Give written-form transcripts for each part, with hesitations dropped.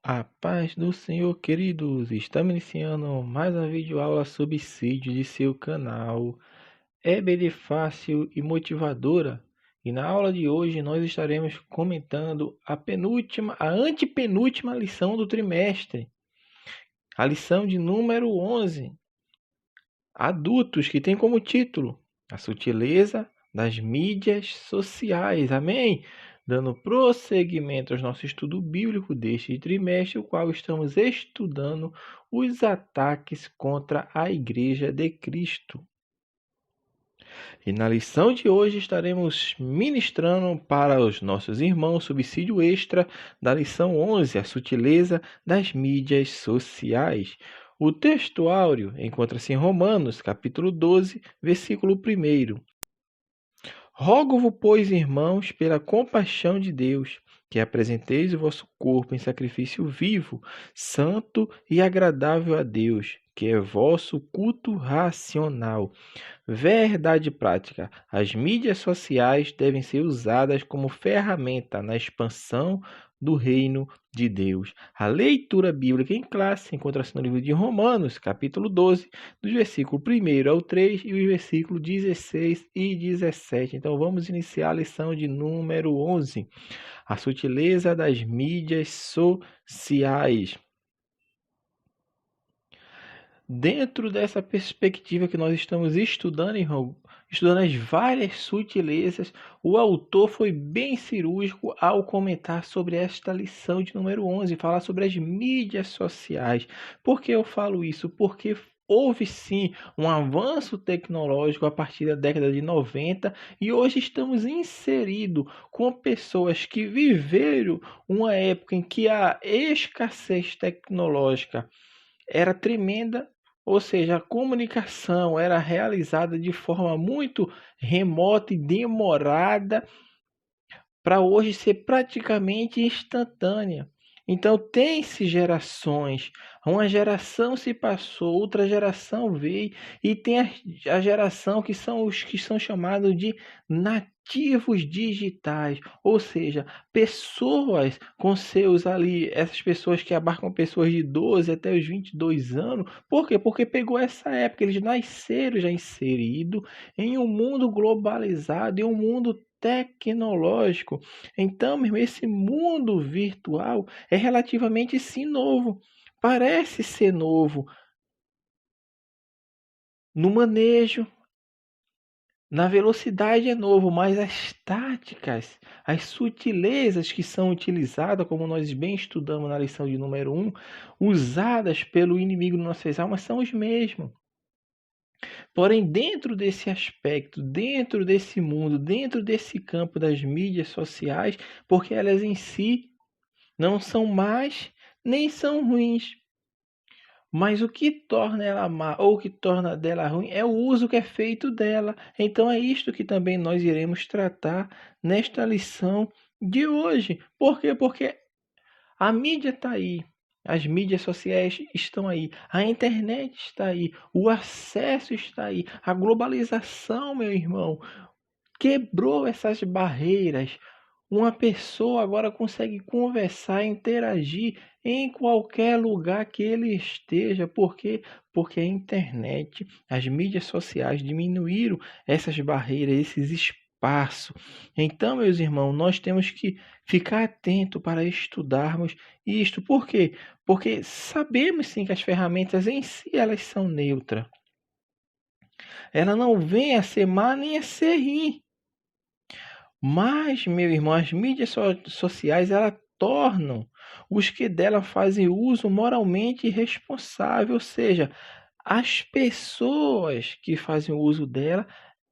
A paz do Senhor, queridos! Estamos iniciando mais uma videoaula sobre suicídio de seu canal. É bem fácil e motivadora. E na aula de hoje nós estaremos comentando a antepenúltima lição do trimestre. A lição de número 11. Adultos, que tem como título A Sutileza das Mídias Sociais. Amém? Dando prosseguimento ao nosso estudo bíblico deste trimestre, o qual estamos estudando os ataques contra a Igreja de Cristo. E na lição de hoje estaremos ministrando para os nossos irmãos subsídio extra da lição 11, a sutileza das mídias sociais. O texto áureo encontra-se em Romanos, capítulo 12, versículo 1. Rogo-vos, pois, irmãos, pela compaixão de Deus, que apresenteis o vosso corpo em sacrifício vivo, santo e agradável a Deus, que é vosso culto racional. Verdade prática. As mídias sociais devem ser usadas como ferramenta na expansão do reino de Deus. A leitura bíblica em classe encontra-se no livro de Romanos, capítulo 12, dos versículos 1 ao 3 e os versículos 16 e 17. Então vamos iniciar a lição de número 11. A sutileza das mídias sociais. Dentro dessa perspectiva que nós estamos estudando as várias sutilezas, o autor foi bem cirúrgico ao comentar sobre esta lição de número 11, falar sobre as mídias sociais. Por que eu falo isso? Porque houve sim um avanço tecnológico a partir da década de 90 e hoje estamos inseridos com pessoas que viveram uma época em que a escassez tecnológica era tremenda, ou seja, a comunicação era realizada de forma muito remota e demorada para hoje ser praticamente instantânea. Então tem-se gerações, uma geração se passou, outra geração veio e tem a geração que são os que são chamados de nativos digitais, ou seja, pessoas com seus ali, essas pessoas que abarcam pessoas de 12 até os 22 anos. Por quê? Porque pegou essa época, eles nasceram já inseridos em um mundo globalizado, em um mundo tecnológico. Então, meu irmão, esse mundo virtual é relativamente sim novo. Parece ser novo no manejo, na velocidade é novo, mas as táticas, as sutilezas que são utilizadas, como nós bem estudamos na lição de número 1, usadas pelo inimigo de nossas almas, são os mesmos. Porém, dentro desse aspecto, dentro desse mundo, dentro desse campo das mídias sociais, porque elas em si não são más nem são ruins, mas o que torna ela má ou o que torna dela ruim é o uso que é feito dela. Então é isto que também nós iremos tratar nesta lição de hoje. Por quê? Porque a mídia está aí. As mídias sociais estão aí, a internet está aí, o acesso está aí, a globalização, meu irmão, quebrou essas barreiras. Uma pessoa agora consegue conversar, interagir em qualquer lugar que ele esteja. Por quê? Porque a internet, as mídias sociais diminuíram essas barreiras, esses espaços. Então, meus irmãos, nós temos que ficar atento para estudarmos isto. Por quê? Porque sabemos sim que as ferramentas em si elas são neutras. Ela não vem a ser má nem a ser ruim. Mas, meu irmão, as mídias sociais, elas tornam os que dela fazem uso moralmente irresponsável, ou seja, as pessoas que fazem uso dela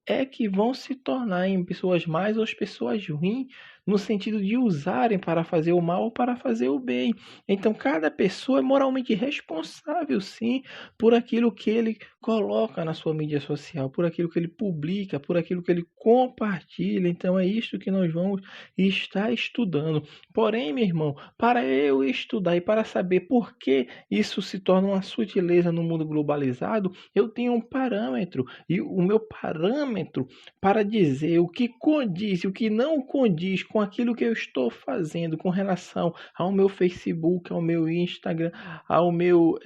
é que vão se tornar em pessoas más ou as pessoas ruins, no sentido de usarem para fazer o mal ou para fazer o bem. Então, cada pessoa é moralmente responsável, sim, por aquilo que ele coloca na sua mídia social, por aquilo que ele publica, por aquilo que ele compartilha. Então, é isto que nós vamos estar estudando. Porém, meu irmão, para eu estudar e para saber por que isso se torna uma sutileza no mundo globalizado, eu tenho um parâmetro. E o meu parâmetro para dizer o que condiz e o que não condiz com aquilo que eu estou fazendo com relação ao meu Facebook, ao meu Instagram, ao meu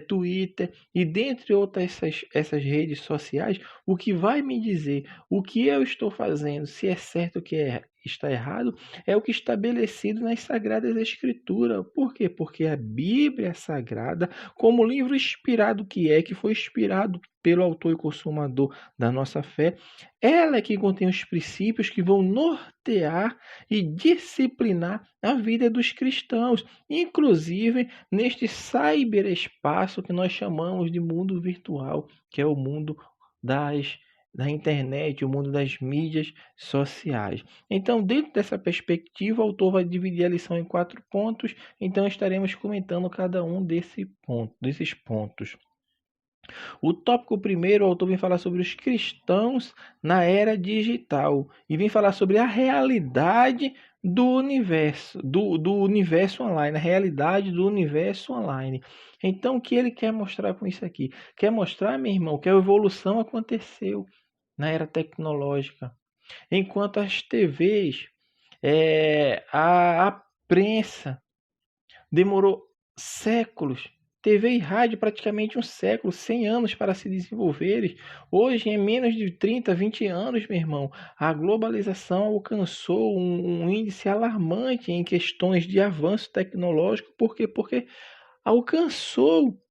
Twitter e dentre outras essas redes sociais, o que vai me dizer o que eu estou fazendo, se é certo ou que está errado, é o que é estabelecido nas Sagradas Escrituras. Por quê? Porque a Bíblia Sagrada, como livro inspirado que foi inspirado pelo autor e consumador da nossa fé, ela é que contém os princípios que vão nortear e disciplinar a vida dos cristãos, inclusive neste cyberespaço que nós chamamos de mundo virtual, que é o mundo da internet, o mundo das mídias sociais. Então, dentro dessa perspectiva, o autor vai dividir a lição em 4 pontos, então estaremos comentando cada um desses pontos. O tópico primeiro, o autor vem falar sobre os cristãos na era digital e vem falar sobre a realidade do universo, do universo online, a realidade do universo online. Então, o que ele quer mostrar com isso aqui? Quer mostrar, meu irmão, que a evolução aconteceu na era tecnológica. Enquanto as TVs, a prensa demorou séculos, TV e rádio praticamente um século, 100 anos para se desenvolverem. Hoje, em menos de 30, 20 anos, meu irmão, a globalização alcançou um índice alarmante em questões de avanço tecnológico. Por quê? Porque alcançou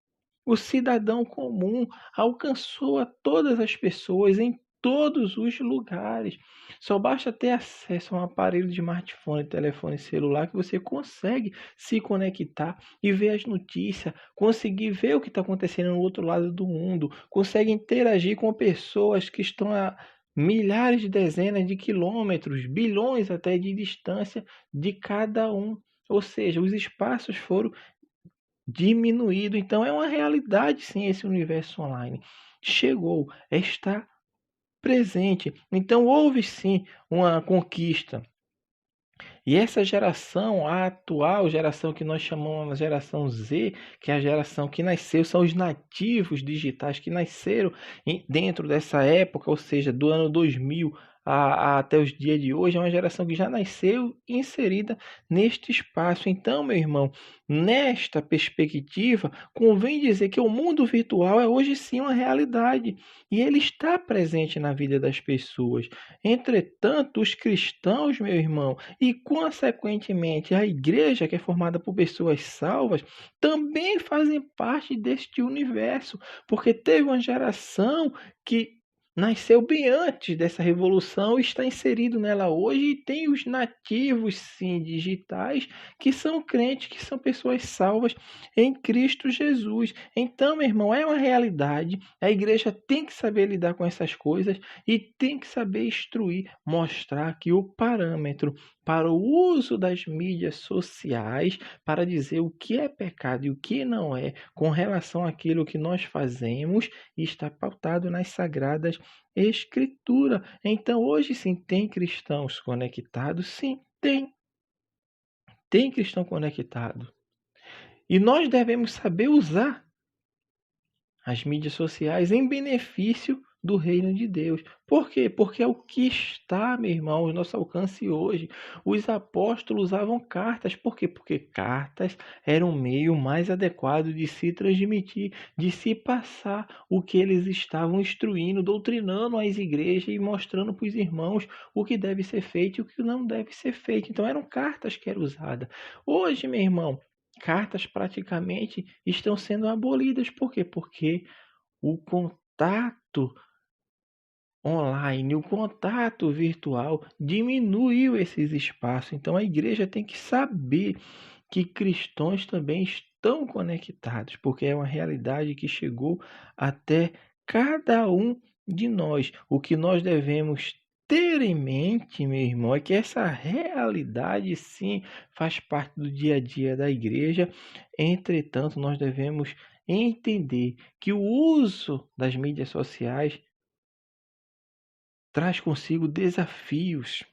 o cidadão comum, alcançou a todas as pessoas em todos os lugares. Só basta ter acesso a um aparelho de smartphone, telefone celular que você consegue se conectar e ver as notícias, conseguir ver o que está acontecendo no outro lado do mundo, consegue interagir com pessoas que estão a milhares de dezenas de quilômetros, bilhões até de distância de cada um. Ou seja, os espaços foram diminuído. Então é uma realidade, sim, esse universo online. Chegou, está presente. Então houve sim uma conquista. E essa geração, a atual geração que nós chamamos de geração Z, que é a geração que nasceu, são os nativos digitais que nasceram dentro dessa época, ou seja, do ano 2000 até os dias de hoje, é uma geração que já nasceu inserida neste espaço. Então, meu irmão, nesta perspectiva, convém dizer que o mundo virtual é hoje sim uma realidade e ele está presente na vida das pessoas. Entretanto, os cristãos, meu irmão, e consequentemente a igreja, que é formada por pessoas salvas, também fazem parte deste universo, porque teve uma geração que nasceu bem antes dessa revolução, está inserido nela hoje e tem os nativos, sim, digitais, que são crentes, que são pessoas salvas em Cristo Jesus. Então, meu irmão, é uma realidade. A igreja tem que saber lidar com essas coisas e tem que saber instruir, mostrar que o parâmetro para o uso das mídias sociais, para dizer o que é pecado e o que não é, com relação àquilo que nós fazemos, está pautado nas sagradas Escrituras. Então, hoje sim, tem cristãos conectados? Sim, tem. Tem cristão conectado. E nós devemos saber usar as mídias sociais em benefício do reino de Deus. Por quê? Porque é o que está, meu irmão, ao nosso alcance hoje. Os apóstolos usavam cartas. Por quê? Porque cartas eram o meio mais adequado de se transmitir, de se passar o que eles estavam instruindo, doutrinando as igrejas e mostrando para os irmãos o que deve ser feito e o que não deve ser feito. Então eram cartas que eram usadas. Hoje, meu irmão, cartas praticamente estão sendo abolidas. Por quê? Porque o contato online, o contato virtual diminuiu esses espaços. Então a igreja tem que saber que cristãos também estão conectados, porque é uma realidade que chegou até cada um de nós. O que nós devemos ter em mente, meu irmão, é que essa realidade sim faz parte do dia a dia da igreja. Entretanto, nós devemos entender que o uso das mídias sociais traz consigo desafios.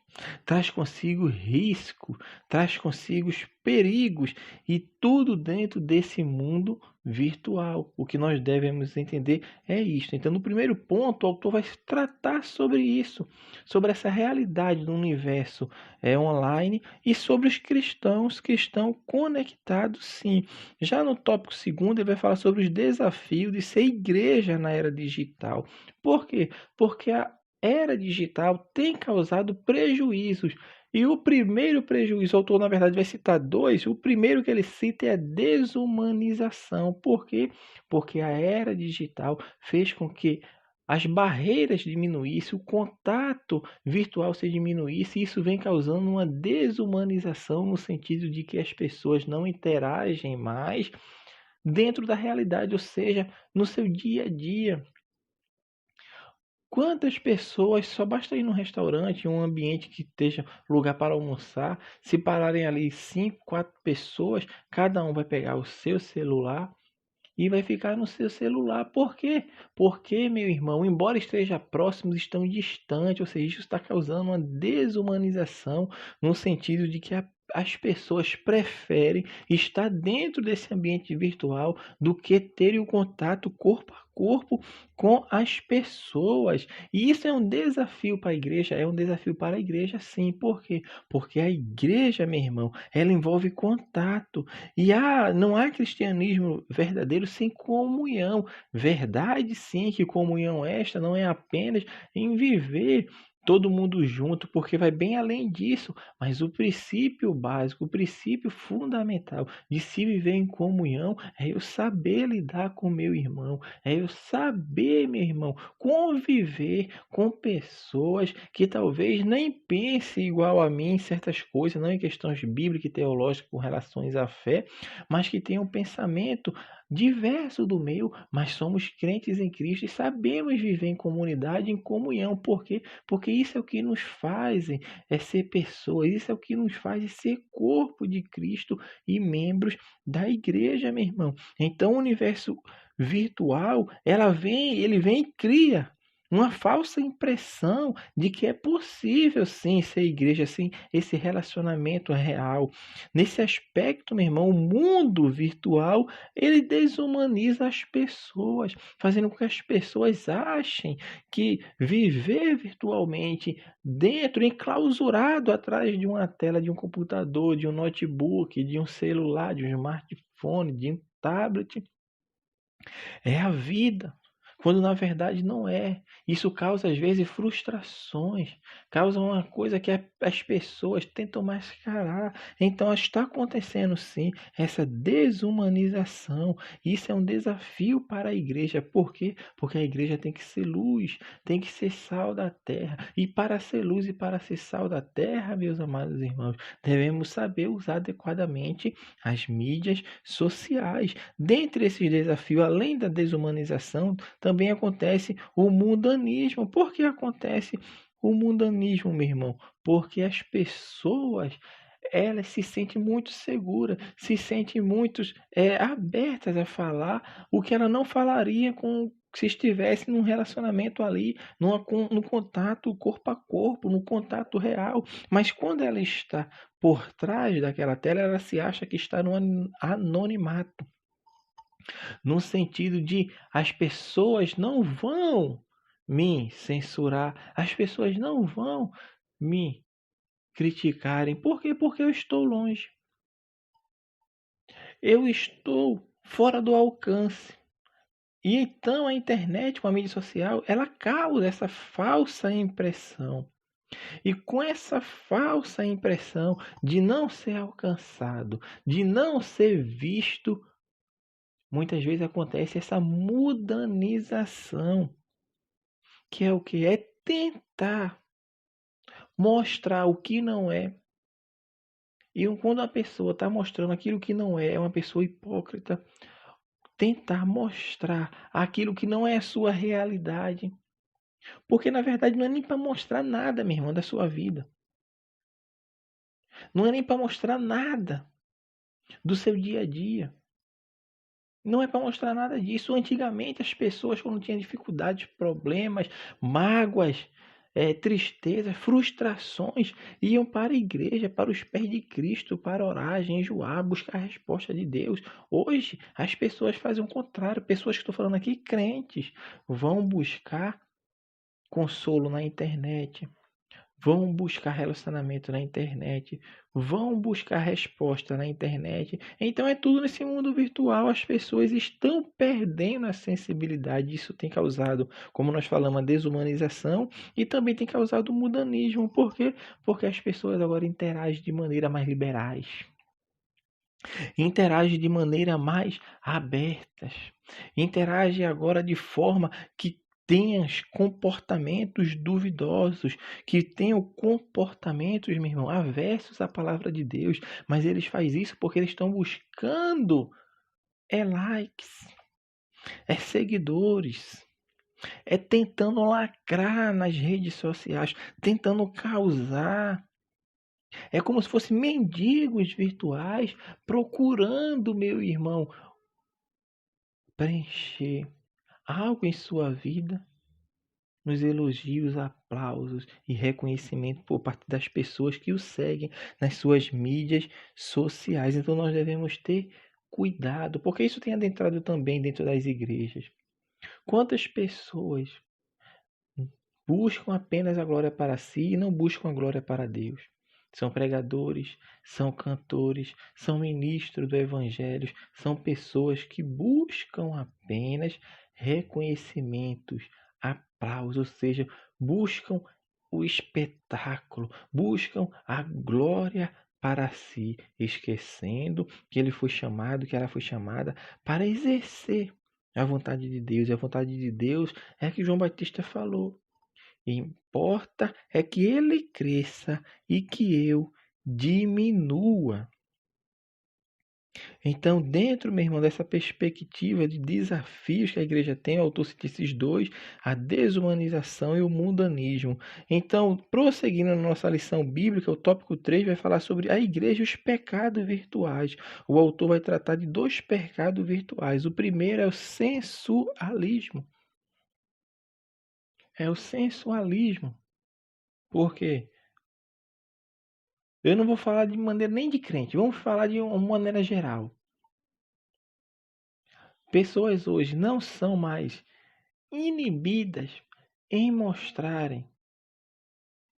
traz consigo risco, traz consigo os perigos e tudo dentro desse mundo virtual. O que nós devemos entender é isto. Então, no primeiro ponto, o autor vai tratar sobre isso, sobre essa realidade do universo online e sobre os cristãos que estão conectados, sim. Já no tópico segundo, ele vai falar sobre os desafios de ser igreja na era digital. Por quê? Porque a era digital tem causado prejuízos. E o primeiro prejuízo, o autor, na verdade, vai citar dois. O primeiro que ele cita é a desumanização. Por quê? Porque a era digital fez com que as barreiras diminuíssem, o contato virtual se diminuísse, e isso vem causando uma desumanização no sentido de que as pessoas não interagem mais dentro da realidade, ou seja, no seu dia a dia. Quantas pessoas, só basta ir num restaurante, um ambiente que esteja lugar para almoçar, se pararem ali 5, 4 pessoas, cada um vai pegar o seu celular e vai ficar no seu celular. Por quê? Porque, meu irmão, embora esteja próximos, estão distantes, ou seja, isso está causando uma desumanização no sentido de que as pessoas preferem estar dentro desse ambiente virtual do que terem o contato corpo a corpo com as pessoas. E isso é um desafio para a igreja, é um desafio para a igreja, sim. Por quê? Porque a igreja, meu irmão, ela envolve contato. E não há cristianismo verdadeiro sem comunhão. Verdade, sim, que comunhão esta não é apenas em viver todo mundo junto, porque vai bem além disso. Mas o princípio básico, o princípio fundamental de se viver em comunhão é eu saber lidar com meu irmão, é eu saber, meu irmão, conviver com pessoas que talvez nem pensem igual a mim em certas coisas, não em questões bíblicas e teológicas com relações à fé, mas que tenham um pensamento diverso do meu, mas somos crentes em Cristo e sabemos viver em comunidade, em comunhão. Por quê? Porque isso é o que nos faz ser pessoas, isso é o que nos faz ser corpo de Cristo e membros da igreja, meu irmão. Então, o universo virtual, ele vem e cria uma falsa impressão de que é possível sim ser igreja, sim, esse relacionamento real. Nesse aspecto, meu irmão, o mundo virtual, ele desumaniza as pessoas, fazendo com que as pessoas achem que viver virtualmente, dentro, enclausurado atrás de uma tela de um computador, de um notebook, de um celular, de um smartphone, de um tablet, é a vida, quando na verdade não é. Isso causa às vezes frustrações, causa uma coisa que as pessoas tentam mascarar. Então está acontecendo sim essa desumanização. Isso é um desafio para a igreja. Por quê? Porque a igreja tem que ser luz, tem que ser sal da terra. E para ser luz e para ser sal da terra, meus amados irmãos, devemos saber usar adequadamente as mídias sociais. Dentre esses desafios, além da desumanização, também acontece o mundanismo. Por que acontece o mundanismo, meu irmão? Porque as pessoas elas se sentem muito seguras, se sentem muito abertas a falar o que ela não falaria se estivesse num relacionamento ali, no contato corpo a corpo, no contato real. Mas quando ela está por trás daquela tela, ela se acha que está no anonimato, no sentido de as pessoas não vão me censurar, as pessoas não vão me criticarem. Por quê? Porque eu estou longe. Eu estou fora do alcance. E então a internet, com a mídia social, ela causa essa falsa impressão. E com essa falsa impressão de não ser alcançado, de não ser visto, muitas vezes acontece essa mudanização, que é o que? É tentar mostrar o que não é. E quando a pessoa está mostrando aquilo que não é uma pessoa hipócrita. Tentar mostrar aquilo que não é a sua realidade. Porque na verdade não é nem para mostrar nada, meu irmão, da sua vida. Não é nem para mostrar nada do seu dia a dia. Não é para mostrar nada disso. Antigamente as pessoas, quando tinham dificuldades, problemas, mágoas, tristezas, frustrações, iam para a igreja, para os pés de Cristo, para orar, jejuar, buscar a resposta de Deus. Hoje, as pessoas fazem o contrário. Pessoas que estou falando aqui, crentes, vão buscar consolo na internet, vão buscar relacionamento na internet, vão buscar resposta na internet. Então é tudo nesse mundo virtual. As pessoas estão perdendo a sensibilidade. Isso tem causado, como nós falamos, a desumanização e também tem causado o mudanismo. Por quê? Porque as pessoas agora interagem de maneira mais liberais, interagem de maneira mais abertas, interagem agora de forma que tenham comportamentos duvidosos, que tenham comportamentos, meu irmão, aversos à palavra de Deus, mas eles fazem isso porque eles estão buscando likes, seguidores, tentando lacrar nas redes sociais, tentando causar. É como se fossem mendigos virtuais procurando, meu irmão, preencher algo em sua vida nos elogios, aplausos e reconhecimento por parte das pessoas que o seguem nas suas mídias sociais. Então nós devemos ter cuidado, porque isso tem adentrado também dentro das igrejas. Quantas pessoas buscam apenas a glória para si e não buscam a glória para Deus? São pregadores, são cantores, são ministros do evangelho, são pessoas que buscam apenas reconhecimentos, aplausos, ou seja, buscam o espetáculo, buscam a glória para si, esquecendo que ele foi chamado, que ela foi chamada para exercer a vontade de Deus. E a vontade de Deus é a que João Batista falou. Importa é que ele cresça e que eu diminua. Então, dentro, meu irmão, dessa perspectiva de desafios que a igreja tem, o autor cita esses dois, a desumanização e o mundanismo. Então, prosseguindo na nossa lição bíblica, o tópico 3 vai falar sobre a igreja e os pecados virtuais. O autor vai tratar de dois pecados virtuais. O primeiro é o sensualismo. É o sensualismo. Por quê? Eu não vou falar de maneira nem de crente, vamos falar de uma maneira geral. Pessoas hoje não são mais inibidas em mostrarem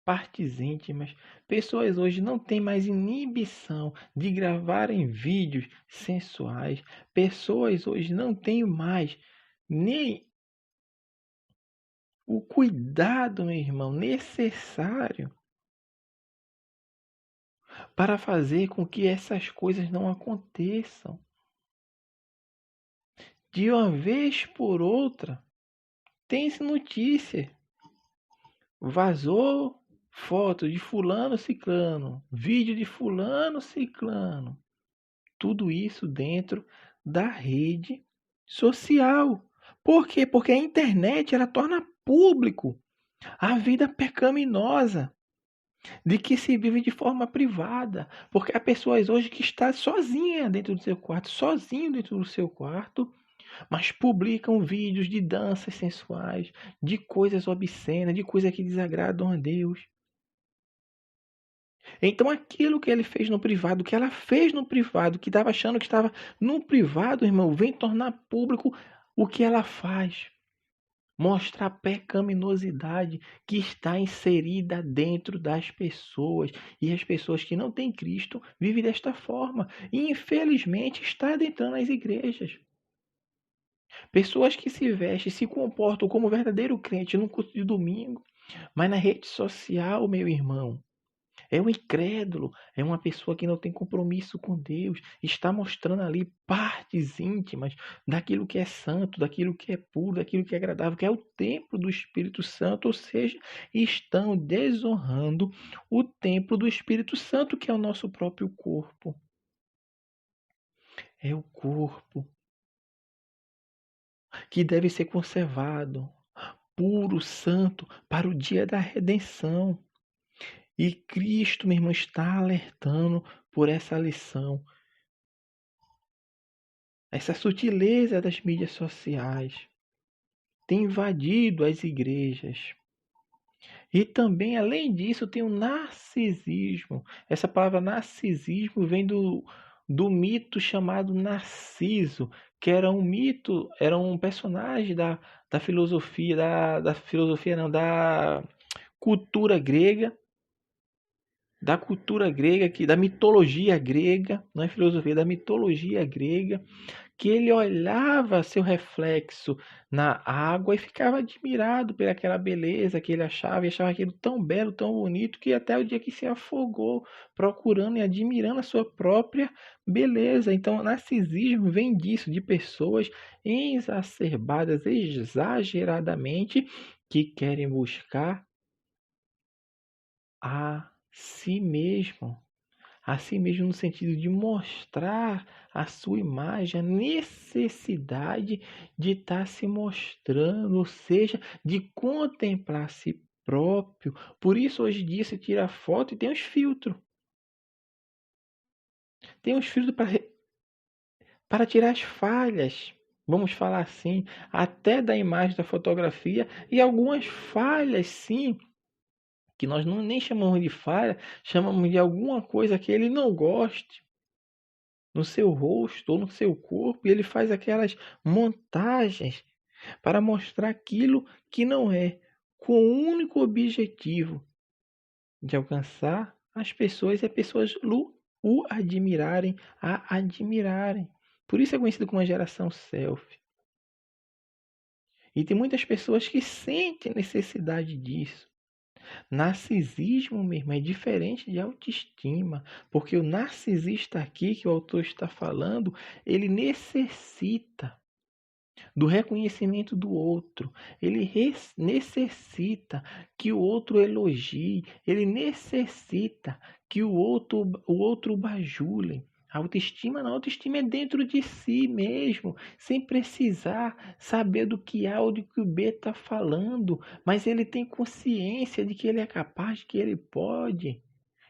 partes íntimas. Pessoas hoje não têm mais inibição de gravarem vídeos sensuais. Pessoas hoje não têm mais nem o cuidado, meu irmão, necessário para fazer com que essas coisas não aconteçam. De uma vez por outra, tem-se notícia. Vazou foto de fulano ciclano, vídeo de fulano ciclano. Tudo isso dentro da rede social. Por quê? Porque a internet ela torna público a vida pecaminosa de que se vive de forma privada. Porque há pessoas hoje que estão sozinha dentro do seu quarto, sozinho dentro do seu quarto, mas publicam vídeos de danças sensuais, de coisas obscenas, de coisas que desagradam a Deus. Então aquilo que ele fez no privado, que ela fez no privado, que estava achando que estava no privado, irmão, vem tornar público o que ela faz. Mostra a pecaminosidade que está inserida dentro das pessoas. E as pessoas que não têm Cristo vivem desta forma. E infelizmente está adentrando as igrejas. Pessoas que se vestem, se comportam como verdadeiro crente no culto de domingo, mas na rede social, meu irmão, é um incrédulo, é uma pessoa que não tem compromisso com Deus, está mostrando ali partes íntimas daquilo que é santo, daquilo que é puro, daquilo que é agradável, que é o templo do Espírito Santo, ou seja, estão desonrando o templo do Espírito Santo, que é o nosso próprio corpo. É o corpo que deve ser conservado, puro, santo, para o dia da redenção. E Cristo, meu irmão, está alertando por essa lição. Essa sutileza das mídias sociais tem invadido as igrejas. E também, além disso, tem o narcisismo. Essa palavra narcisismo vem do mito chamado Narciso, que era um mito, era um personagem da filosofia, da filosofia não, cultura grega, da cultura grega, da mitologia grega, não é filosofia, da mitologia grega, que ele olhava seu reflexo na água e ficava admirado pelaquela beleza que ele achava, e achava aquilo tão belo, tão bonito, que até o dia que se afogou, procurando e admirando a sua própria beleza. Então, o narcisismo vem disso, de pessoas exacerbadas exageradamente que querem buscar a si mesmo. A si mesmo no sentido de mostrar a sua imagem, a necessidade de estar se mostrando, ou seja, de contemplar a si próprio. Por isso, hoje em dia, se tira foto e tem os filtros. Tem os filtros para tirar as falhas. Vamos falar assim, até da imagem da fotografia e algumas falhas, sim, que nós não nem chamamos de falha, chamamos de alguma coisa que ele não goste no seu rosto ou no seu corpo, e ele faz aquelas montagens para mostrar aquilo que não é, com o único objetivo de alcançar as pessoas e as pessoas o admirarem, a admirarem. Por isso é conhecido como a geração selfie. E tem muitas pessoas que sentem necessidade disso. Narcisismo mesmo é diferente de autoestima, porque o narcisista aqui que o autor está falando, ele necessita do reconhecimento do outro, ele necessita que o outro elogie, ele necessita que o outro bajule. A autoestima não, a autoestima é dentro de si mesmo, sem precisar saber do que A ou do que o B está falando, mas ele tem consciência de que ele é capaz, de que ele pode.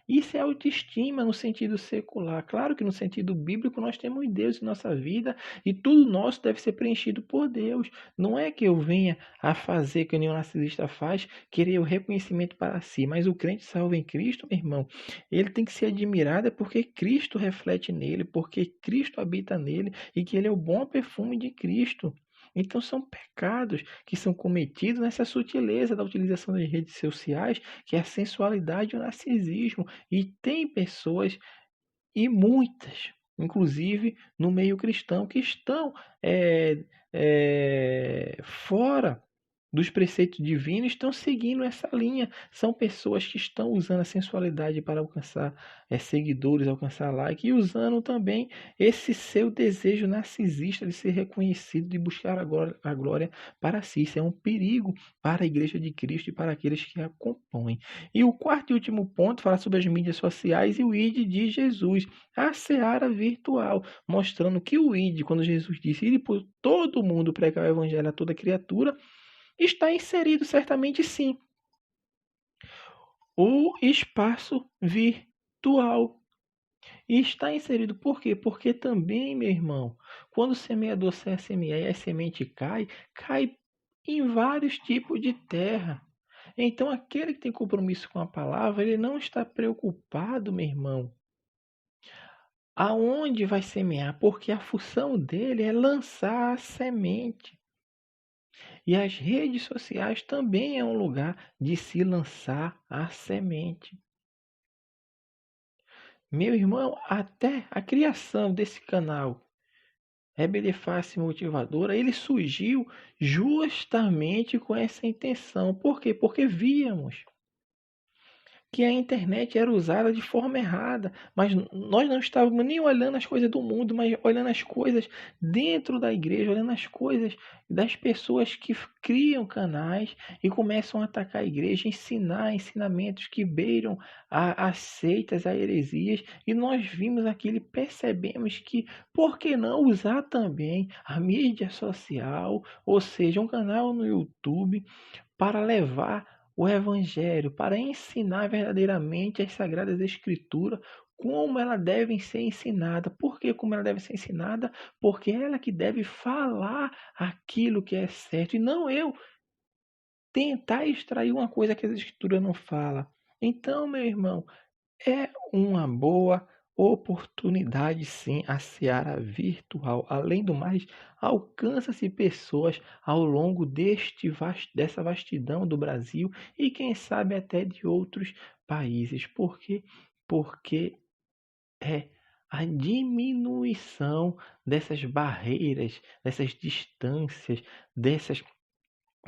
Isso é autoestima no sentido secular. Claro que no sentido bíblico nós temos Deus em nossa vida e tudo nosso deve ser preenchido por Deus. Não é que eu venha a fazer que o neonarcisista faz, querer o reconhecimento para si, mas o crente salvo em Cristo, meu irmão, ele tem que ser admirado porque Cristo reflete nele, porque Cristo habita nele e que ele é o bom perfume de Cristo. Então são pecados que são cometidos nessa sutileza da utilização das redes sociais, que é a sensualidade e o narcisismo. E tem pessoas, e muitas, inclusive no meio cristão, que estão fora dos preceitos divinos, estão seguindo essa linha. São pessoas que estão usando a sensualidade para alcançar seguidores, alcançar like, e usando também esse seu desejo narcisista de ser reconhecido, de buscar a glória para si. Isso é um perigo para a Igreja de Cristo e para aqueles que a compõem. E o quarto e último ponto fala sobre as mídias sociais e o ID de Jesus, a seara virtual, mostrando que o ID, quando Jesus disse, ir por todo mundo pregar o evangelho a toda criatura, está inserido certamente sim o espaço virtual. E está inserido por quê? Porque também, meu irmão, quando o semeador semeia e a semente cai em vários tipos de terra. Então, aquele que tem compromisso com a palavra, ele não está preocupado, meu irmão, aonde vai semear, porque a função dele é lançar a semente. E as redes sociais também é um lugar de se lançar a semente. Meu irmão, até a criação desse canal Rebelde Face Motivadora, ele surgiu justamente com essa intenção. Por quê? Porque víamos que a internet era usada de forma errada, mas nós não estávamos nem olhando as coisas do mundo, mas olhando as coisas dentro da igreja, olhando as coisas das pessoas que criam canais e começam a atacar a igreja, ensinar ensinamentos que beiram as seitas, a heresias, e nós vimos aquilo e percebemos que por que não usar também a mídia social, ou seja, um canal no YouTube, para levar o Evangelho, para ensinar verdadeiramente as Sagradas Escrituras, como elas devem ser ensinadas. Por que como ela deve ser ensinada? Porque ela que deve falar aquilo que é certo, e não eu tentar extrair uma coisa que a Escritura não fala. Então, meu irmão, é uma boa oportunidade, sim, a seara virtual. Além do mais, alcança-se pessoas ao longo dessa vastidão do Brasil e, quem sabe, até de outros países. Por quê? Porque é a diminuição dessas barreiras, dessas distâncias, dessas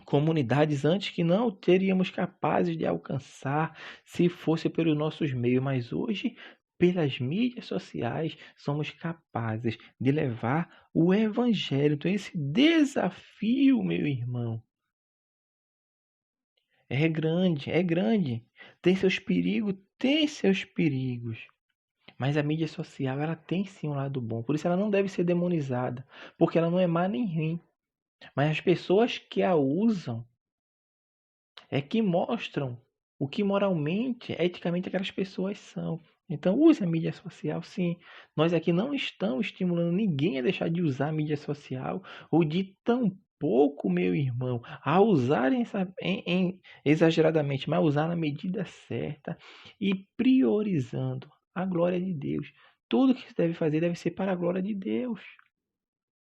comunidades antes que não teríamos capazes de alcançar se fosse pelos nossos meios, mas hoje, pelas mídias sociais, somos capazes de levar o evangelho. Então, esse desafio, meu irmão, é grande, é grande. Tem seus perigos, tem seus perigos. Mas a mídia social, ela tem sim um lado bom. Por isso ela não deve ser demonizada, porque ela não é má nem ruim. Mas as pessoas que a usam é que mostram o que moralmente, eticamente aquelas pessoas são. Então use a mídia social, sim. Nós aqui não estamos estimulando ninguém a deixar de usar a mídia social ou de tampouco, meu irmão, a usar exageradamente, mas usar na medida certa e priorizando a glória de Deus. Tudo que se deve fazer deve ser para a glória de Deus.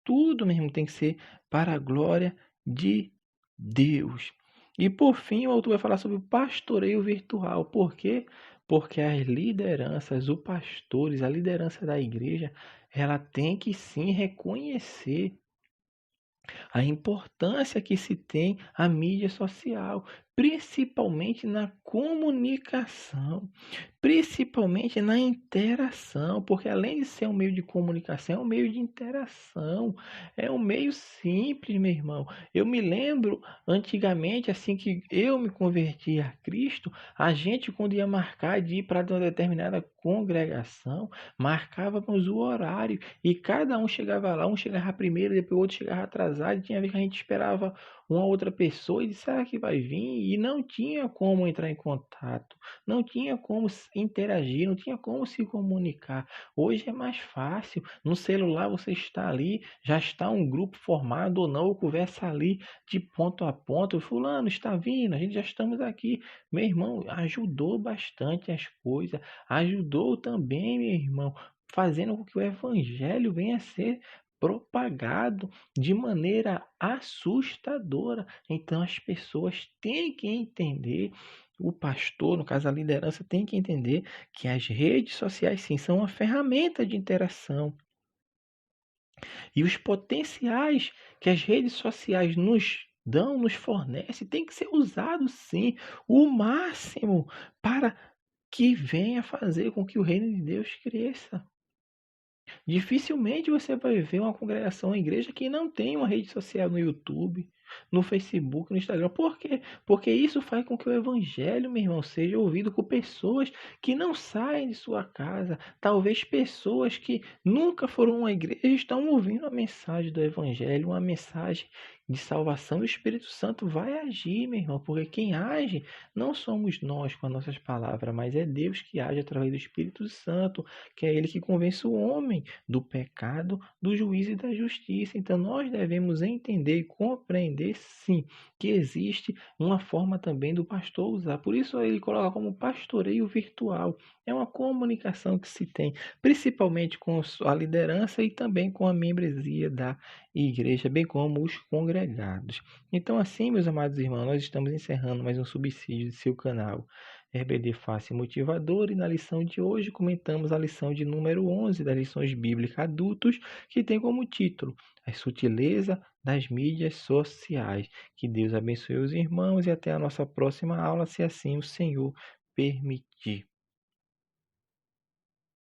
Tudo mesmo tem que ser para a glória de Deus. E por fim, o autor vai falar sobre o pastoreio virtual. Por quê? Porque as lideranças, os pastores, a liderança da igreja, ela tem que sim reconhecer a importância que se tem a mídia social, principalmente na comunicação, principalmente na interação, porque além de ser um meio de comunicação, é um meio de interação, é um meio simples, meu irmão. Eu me lembro antigamente, assim que eu me converti a Cristo, a gente quando ia marcar de ir para uma determinada congregação, marcávamos o horário e cada um chegava lá, um chegava primeiro, depois o outro chegava atrasado, e tinha vez que a gente esperava uma outra pessoa e disse, será que vai vir? E não tinha como entrar em contato, não tinha como interagir, não tinha como se comunicar. Hoje é mais fácil, no celular você está ali, já está um grupo formado ou não, ou conversa ali de ponto a ponto, fulano está vindo, a gente já estamos aqui. Meu irmão, ajudou bastante as coisas, ajudou também, meu irmão, fazendo com que o evangelho venha a ser propagado de maneira assustadora. Então as pessoas têm que entender, o pastor, no caso a liderança, tem que entender que as redes sociais sim são uma ferramenta de interação. E os potenciais que as redes sociais nos dão, nos fornecem, tem que ser usado sim, o máximo para que venha fazer com que o reino de Deus cresça. Dificilmente você vai ver uma congregação, uma igreja que não tem uma rede social no YouTube, no Facebook, no Instagram. Por quê? Porque isso faz com que o evangelho, meu irmão, seja ouvido por pessoas que não saem de sua casa. Talvez pessoas que nunca foram a uma igreja estão ouvindo a mensagem do evangelho, uma mensagem de salvação. E o Espírito Santo vai agir, meu irmão, porque quem age não somos nós com as nossas palavras, mas é Deus que age através do Espírito Santo, que é ele que convence o homem do pecado, do juízo e da justiça. Então nós devemos entender e compreender sim que existe uma forma também do pastor usar. Por isso ele coloca como pastoreio virtual. É uma comunicação que se tem, principalmente com a liderança e também com a membresia da igreja, bem como os congregados. Então assim, meus amados irmãos, nós estamos encerrando mais um subsídio de seu canal RBD Fácil e Motivador, e na lição de hoje comentamos a lição de número 11 das lições bíblicas adultos, que tem como título A Sutileza das Mídias Sociais. Que Deus abençoe os irmãos e até a nossa próxima aula, se assim o Senhor permitir.